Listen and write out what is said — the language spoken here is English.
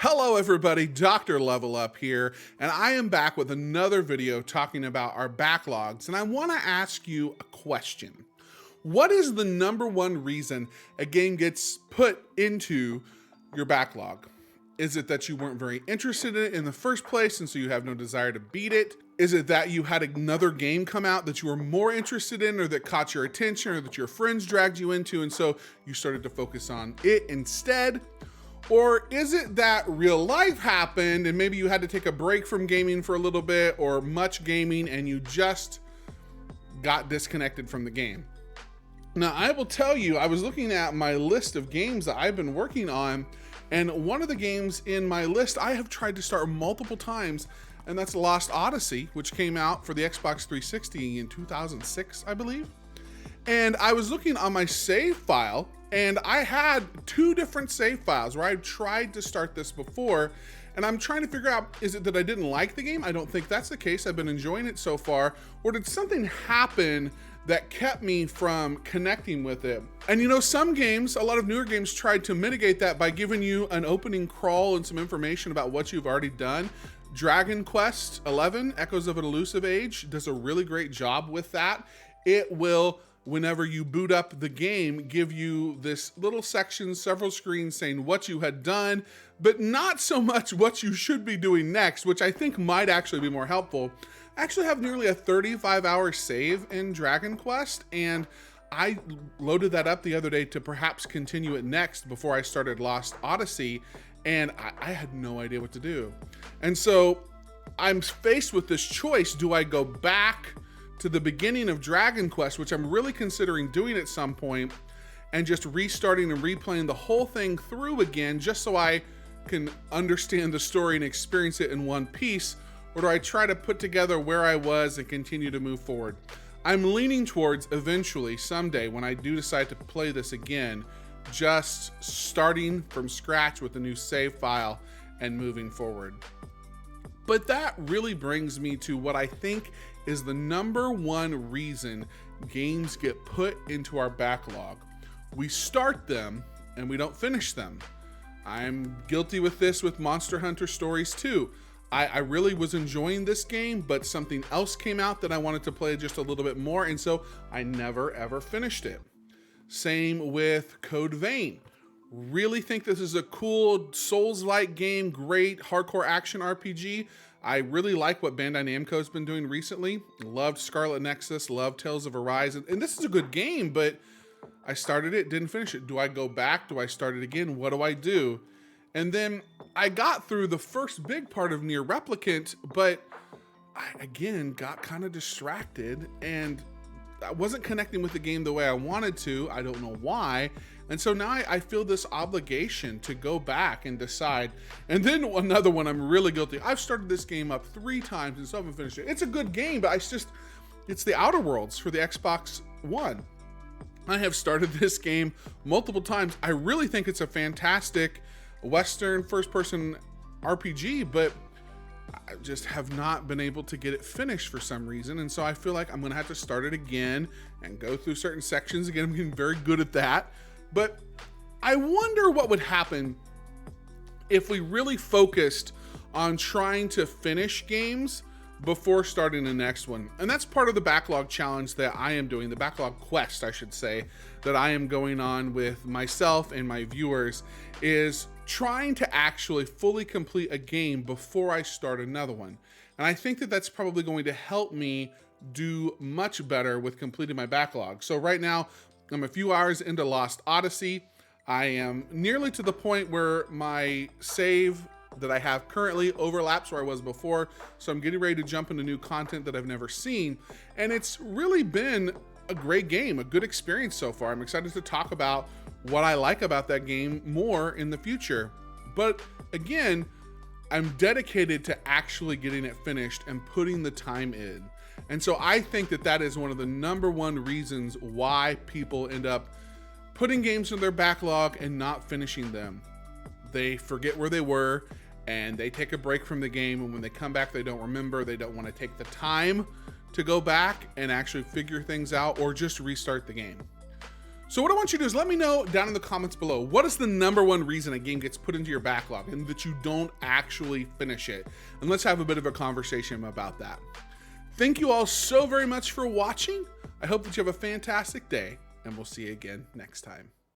Hello everybody, DrLevelUp here, and I am back with another video talking about our backlogs, and I want to ask you a question. What is the number one reason a game gets put into your backlog? Is it that you weren't very interested in it in the first place and so you have no desire to beat it? Is it that you had another game come out that you were more interested in or that caught your attention or that your friends dragged you into and so you started to focus on it instead? Or is it that real life happened and maybe you had to take a break from gaming for a little bit or much gaming and you just got disconnected from the game? Now, I will tell you, I was looking at my list of games that I've been working on, and one of the games in my list I have tried to start multiple times, and that's Last Odyssey, which came out for the Xbox 360 in 2006, I believe. And I was looking on my save file, and I had two different save files where I tried to start this before, and I'm trying to figure out, is it that I didn't like the game? I don't think that's the case. I've been enjoying it so far. Or did something happen that kept me from connecting with it? And you know, some games, a lot of newer games, tried to mitigate that by giving you an opening crawl and some information about what you've already done. Dragon Quest XI, Echoes of an Elusive Age, does a really great job with that. It will, whenever you boot up the game, give you this little section, several screens saying what you had done, but not so much what you should be doing next, which I think might actually be more helpful. I actually have nearly a 35-hour save in Dragon Quest, and I loaded that up the other day to perhaps continue it next before I started Lost Odyssey, and I had no idea what to do. And so I'm faced with this choice. Do I go back to the beginning of Dragon Quest, which I'm really considering doing at some point, and just restarting and replaying the whole thing through again just so I can understand the story and experience it in one piece? Or do I try to put together where I was and continue to move forward? I'm leaning towards eventually, someday, when I do decide to play this again, just starting from scratch with a new save file and moving forward. But that really brings me to what I think is the number one reason games get put into our backlog. We start them and we don't finish them. I'm guilty with this with Monster Hunter Stories 2. I really was enjoying this game, but something else came out that I wanted to play just a little bit more, and so I never ever finished it. Same with Code Vein. Really think this is a cool Souls-like game, great hardcore action RPG. I really like what Bandai Namco's been doing recently. Loved Scarlet Nexus, loved Tales of Arise, and this is a good game, but I started it, didn't finish it. Do I go back? Do I start it again? What do I do? And then I got through the first big part of Near Replicant, but I again got kind of distracted and I wasn't connecting with the game the way I wanted to. I don't know why. And so now I feel this obligation to go back and decide. And then another one, I'm really guilty. I've started this game up 3 times and still haven't finished it. It's a good game, but it's the Outer Worlds for the Xbox One. I have started this game multiple times. I really think it's a fantastic Western first-person RPG, but I just have not been able to get it finished for some reason. And so I feel like I'm gonna have to start it again and go through certain sections again. I'm getting very good at that. But I wonder what would happen if we really focused on trying to finish games before starting the next one. And that's part of the backlog challenge that I am doing, the backlog quest, I should say, that I am going on with myself and my viewers, is trying to actually fully complete a game before I start another one. And I think that that's probably going to help me do much better with completing my backlog. So right now, I'm a few hours into Lost Odyssey. I am nearly to the point where my save that I have currently overlaps where I was before. So I'm getting ready to jump into new content that I've never seen. And it's really been a great game, a good experience so far. I'm excited to talk about what I like about that game more in the future. But again, I'm dedicated to actually getting it finished and putting the time in. And so I think that that is one of the number one reasons why people end up putting games in their backlog and not finishing them. They forget where they were and they take a break from the game, and when they come back, they don't remember. They don't want to take the time to go back and actually figure things out or just restart the game. So what I want you to do is let me know down in the comments below, what is the #1 reason a game gets put into your backlog and that you don't actually finish it? And let's have a bit of a conversation about that. Thank you all so very much for watching. I hope that you have a fantastic day, and we'll see you again next time.